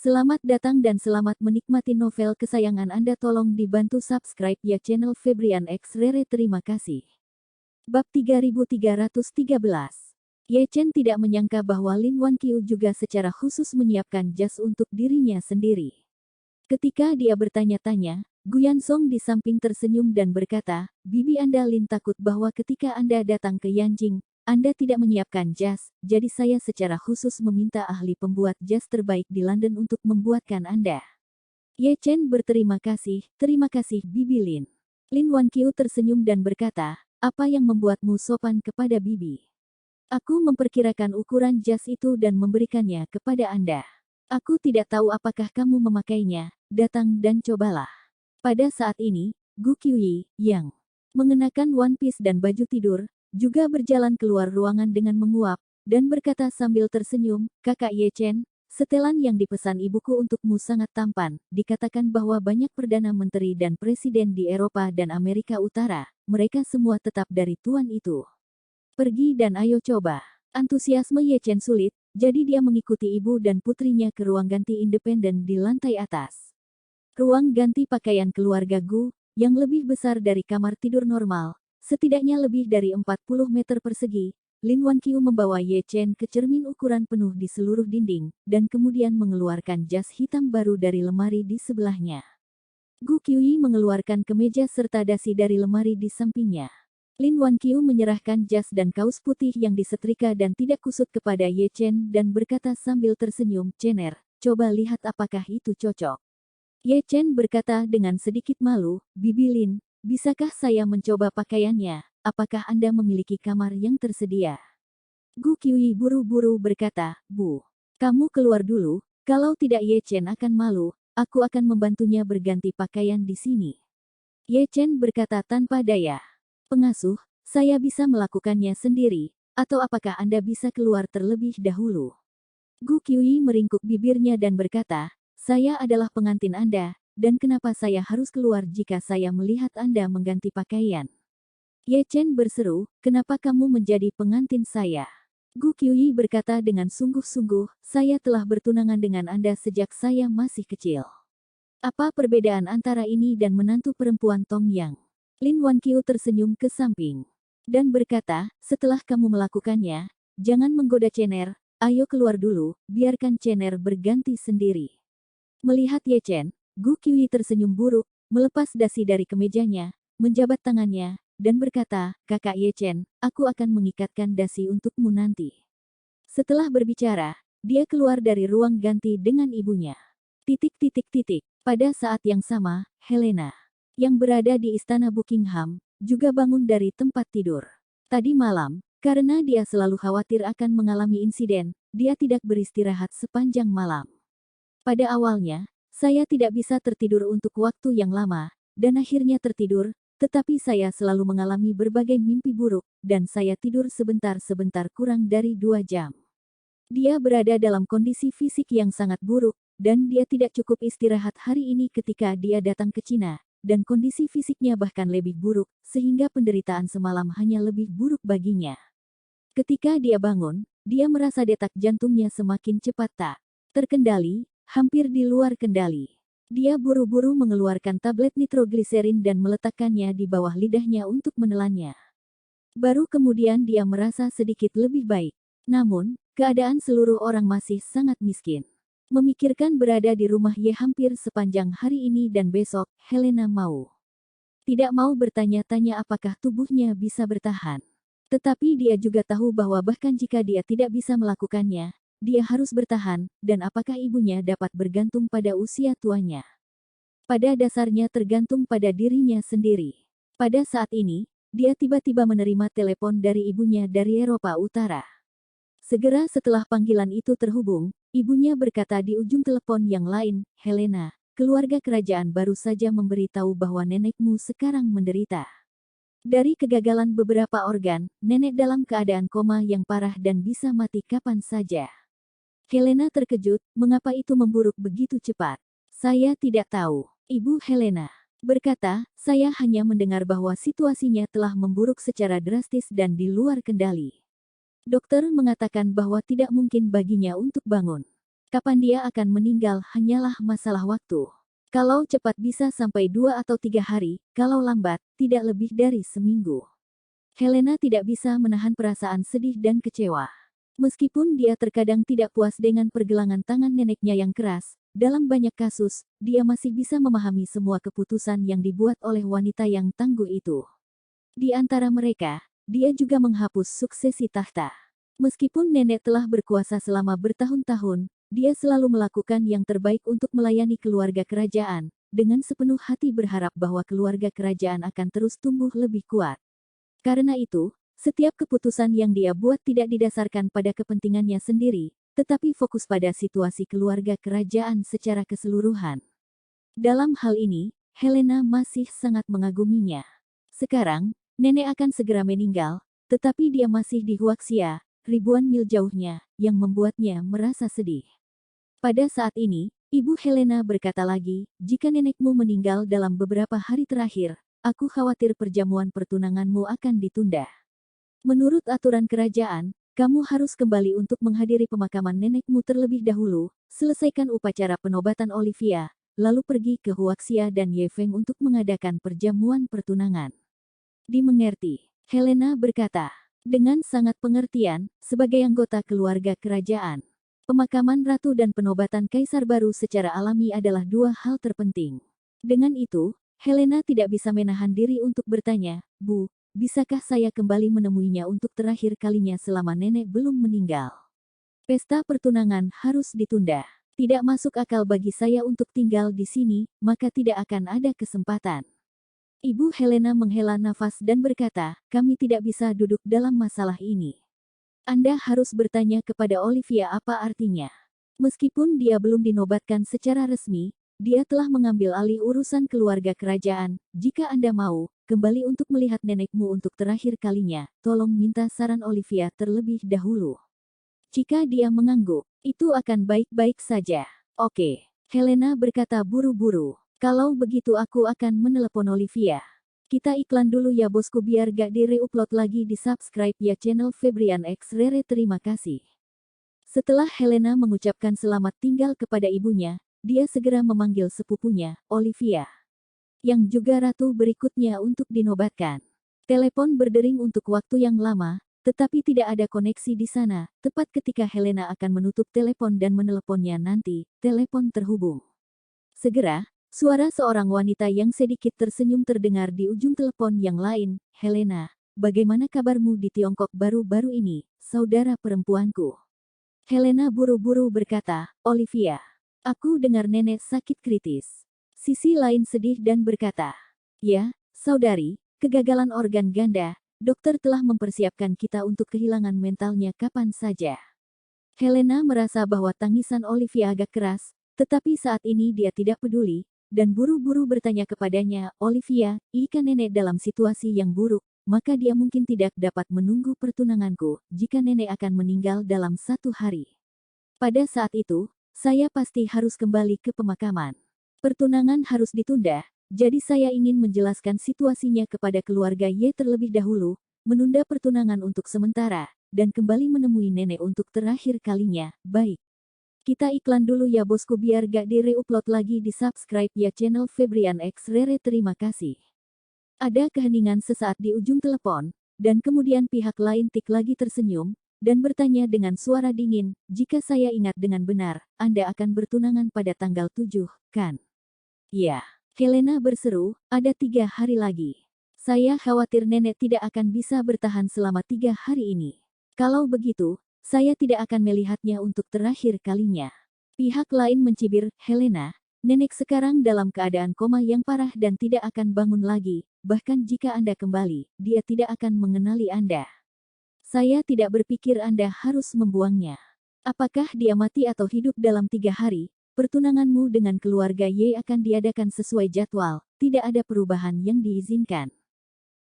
Selamat datang dan selamat menikmati novel kesayangan Anda. Tolong dibantu subscribe ya channel Febrian X Rere. Terima kasih. Bab 3313. Ye Chen tidak menyangka bahwa Lin Wanqiu juga secara khusus menyiapkan jas untuk dirinya sendiri. Ketika dia bertanya-tanya, Guyan Song di samping tersenyum dan berkata, "Bibi Anda Lin takut bahwa ketika Anda datang ke Yanjing, Anda tidak menyiapkan jas, jadi saya secara khusus meminta ahli pembuat jas terbaik di London untuk membuatkan Anda." Ye Chen berterima kasih, "Terima kasih Bibi Lin." Lin Wanqiu tersenyum dan berkata, "Apa yang membuatmu sopan kepada Bibi? Aku memperkirakan ukuran jas itu dan memberikannya kepada Anda. Aku tidak tahu apakah kamu memakainya, datang dan cobalah." Pada saat ini, Gu Qiuyi, yang mengenakan one piece dan baju tidur, juga berjalan keluar ruangan dengan menguap, dan berkata sambil tersenyum, "Kakak Ye Chen, setelan yang dipesan ibuku untukmu sangat tampan. Dikatakan bahwa banyak Perdana Menteri dan Presiden di Eropa dan Amerika Utara, mereka semua tetap dari tuan itu. Pergi dan ayo coba." Antusiasme Ye Chen sulit, jadi dia mengikuti ibu dan putrinya ke ruang ganti independen di lantai atas. Ruang ganti pakaian keluarga Gu, yang lebih besar dari kamar tidur normal, setidaknya lebih dari 40 meter persegi. Lin Wanqiu membawa Ye Chen ke cermin ukuran penuh di seluruh dinding, dan kemudian mengeluarkan jas hitam baru dari lemari di sebelahnya. Gu Qiuyi mengeluarkan kemeja serta dasi dari lemari di sampingnya. Lin Wanqiu menyerahkan jas dan kaus putih yang disetrika dan tidak kusut kepada Ye Chen dan berkata sambil tersenyum, "Chener, coba lihat apakah itu cocok." Ye Chen berkata dengan sedikit malu, "Bibi Lin, bisakah saya mencoba pakaiannya? Apakah Anda memiliki kamar yang tersedia?" Gu Qiuyi buru-buru berkata, "Bu, kamu keluar dulu, kalau tidak Ye Chen akan malu, aku akan membantunya berganti pakaian di sini." Ye Chen berkata tanpa daya, "Pengasuh, saya bisa melakukannya sendiri, atau apakah Anda bisa keluar terlebih dahulu?" Gu Qiuyi meringkuk bibirnya dan berkata, "Saya adalah pengantin Anda, dan kenapa saya harus keluar jika saya melihat Anda mengganti pakaian?" Ye Chen berseru, "Kenapa kamu menjadi pengantin saya?" Gu Qiuyi berkata dengan sungguh-sungguh, "Saya telah bertunangan dengan Anda sejak saya masih kecil. Apa perbedaan antara ini dan menantu perempuan Tong Yang?" Lin Wanqiu tersenyum ke samping dan berkata, "Setelah kamu melakukannya, jangan menggoda Chener, ayo keluar dulu, biarkan Chener berganti sendiri." Melihat Ye Chen, Gu Qiuyi tersenyum buruk, melepas dasi dari kemejanya, menjabat tangannya, dan berkata, "Kakak Ye Chen, aku akan mengikatkan dasi untukmu nanti." Setelah berbicara, dia keluar dari ruang ganti dengan ibunya. Pada saat yang sama, Helena, yang berada di istana Buckingham, juga bangun dari tempat tidur. Tadi malam, karena dia selalu khawatir akan mengalami insiden, dia tidak beristirahat sepanjang malam. "Pada awalnya, saya tidak bisa tertidur untuk waktu yang lama, dan akhirnya tertidur, tetapi saya selalu mengalami berbagai mimpi buruk, dan saya tidur sebentar-sebentar kurang dari 2 jam." Dia berada dalam kondisi fisik yang sangat buruk, dan dia tidak cukup istirahat hari ini ketika dia datang ke Cina, dan kondisi fisiknya bahkan lebih buruk, sehingga penderitaan semalam hanya lebih buruk baginya. Ketika dia bangun, dia merasa detak jantungnya semakin cepat tak terkendali, hampir di luar kendali. Dia buru-buru mengeluarkan tablet nitrogliserin dan meletakkannya di bawah lidahnya untuk menelannya. Baru kemudian dia merasa sedikit lebih baik. Namun, keadaan seluruh orang masih sangat miskin. Memikirkan berada di rumah Ye hampir sepanjang hari ini dan besok, Helena tidak mau bertanya-tanya apakah tubuhnya bisa bertahan. Tetapi dia juga tahu bahwa bahkan jika dia tidak bisa melakukannya, dia harus bertahan, dan apakah ibunya dapat bergantung pada usia tuanya. Pada dasarnya tergantung pada dirinya sendiri. Pada saat ini, dia tiba-tiba menerima telepon dari ibunya dari Eropa Utara. Segera setelah panggilan itu terhubung, ibunya berkata di ujung telepon yang lain, "Helena, keluarga kerajaan baru saja memberitahu bahwa nenekmu sekarang menderita dari kegagalan beberapa organ, nenek dalam keadaan koma yang parah dan bisa mati kapan saja." Helena terkejut, "Mengapa itu memburuk begitu cepat?" "Saya tidak tahu," Ibu Helena berkata, "saya hanya mendengar bahwa situasinya telah memburuk secara drastis dan di luar kendali. Dokter mengatakan bahwa tidak mungkin baginya untuk bangun. Kapan dia akan meninggal hanyalah masalah waktu. Kalau cepat bisa sampai 2 atau 3 hari, kalau lambat, tidak lebih dari seminggu. Helena tidak bisa menahan perasaan sedih dan kecewa. Meskipun dia terkadang tidak puas dengan pergelangan tangan neneknya yang keras, dalam banyak kasus, dia masih bisa memahami semua keputusan yang dibuat oleh wanita yang tangguh itu. Di antara mereka, dia juga menghapus suksesi tahta. Meskipun nenek telah berkuasa selama bertahun-tahun, dia selalu melakukan yang terbaik untuk melayani keluarga kerajaan, dengan sepenuh hati berharap bahwa keluarga kerajaan akan terus tumbuh lebih kuat. Karena itu, setiap keputusan yang dia buat tidak didasarkan pada kepentingannya sendiri, tetapi fokus pada situasi keluarga kerajaan secara keseluruhan. Dalam hal ini, Helena masih sangat mengaguminya. Sekarang, nenek akan segera meninggal, tetapi dia masih di Huaxia, ribuan mil jauhnya, yang membuatnya merasa sedih. Pada saat ini, Ibu Helena berkata lagi, jika nenekmu meninggal dalam beberapa hari terakhir, aku khawatir perjamuan pertunanganmu akan ditunda. Menurut aturan kerajaan, kamu harus kembali untuk menghadiri pemakaman nenekmu terlebih dahulu, selesaikan upacara penobatan Olivia, lalu pergi ke Huaxia dan Yefeng untuk mengadakan perjamuan pertunangan. Dimengerti, Helena berkata, dengan sangat pengertian, sebagai anggota keluarga kerajaan. Pemakaman ratu dan penobatan kaisar baru secara alami adalah dua hal terpenting. Dengan itu, Helena tidak bisa menahan diri untuk bertanya, Bu, bisakah saya kembali menemuinya untuk terakhir kalinya selama nenek belum meninggal? Pesta pertunangan harus ditunda. Tidak masuk akal bagi saya untuk tinggal di sini, maka tidak akan ada kesempatan. Ibu Helena menghela nafas dan berkata, kami tidak bisa duduk dalam masalah ini. Anda harus bertanya kepada Olivia apa artinya. Meskipun dia belum dinobatkan secara resmi, dia telah mengambil alih urusan keluarga kerajaan. Jika Anda mau, kembali untuk melihat nenekmu untuk terakhir kalinya, tolong minta saran Olivia terlebih dahulu. Jika dia mengangguk, itu akan baik-baik saja. Oke, Helena berkata buru-buru. Kalau begitu aku akan menelepon Olivia. Kita iklan dulu ya bosku biar gak di-reupload lagi di subscribe ya channel Febrian X Rere terima kasih. Setelah Helena mengucapkan selamat tinggal kepada ibunya, dia segera memanggil sepupunya, Olivia. Yang juga ratu berikutnya untuk dinobatkan. Telepon berdering untuk waktu yang lama, tetapi tidak ada koneksi di sana. Tepat ketika Helena akan menutup telepon dan meneleponnya nanti, telepon terhubung. Segera, suara seorang wanita yang sedikit tersenyum terdengar di ujung telepon yang lain. Helena, bagaimana kabarmu di Tiongkok baru-baru ini, saudara perempuanku? Helena buru-buru berkata, Olivia. Aku dengar nenek sakit kritis. Sisi lain sedih dan berkata, ya, saudari, kegagalan organ ganda, dokter telah mempersiapkan kita untuk kehilangan mentalnya kapan saja. Helena merasa bahwa tangisan Olivia agak keras, tetapi saat ini dia tidak peduli, dan buru-buru bertanya kepadanya, Olivia, jika nenek dalam situasi yang buruk, maka dia mungkin tidak dapat menunggu pertunanganku, jika nenek akan meninggal dalam 1 hari. Pada saat itu, saya pasti harus kembali ke pemakaman. Pertunangan harus ditunda, jadi saya ingin menjelaskan situasinya kepada keluarga Ye terlebih dahulu, menunda pertunangan untuk sementara, dan kembali menemui nenek untuk terakhir kalinya. Baik. Kita iklan dulu ya bosku biar gak di-reupload lagi di subscribe ya channel Febrian X Rere terima kasih. Ada keheningan sesaat di ujung telepon, dan kemudian pihak lain tik lagi tersenyum, dan bertanya dengan suara dingin, jika saya ingat dengan benar, Anda akan bertunangan pada tanggal 7, kan? Ya, Helena berseru, ada 3 hari lagi. Saya khawatir nenek tidak akan bisa bertahan selama 3 hari ini. Kalau begitu, saya tidak akan melihatnya untuk terakhir kalinya. Pihak lain mencibir, Helena, nenek sekarang dalam keadaan koma yang parah dan tidak akan bangun lagi, bahkan jika Anda kembali, dia tidak akan mengenali Anda. Saya tidak berpikir Anda harus membuangnya. Apakah dia mati atau hidup dalam 3 hari, pertunanganmu dengan keluarga Ye akan diadakan sesuai jadwal, tidak ada perubahan yang diizinkan.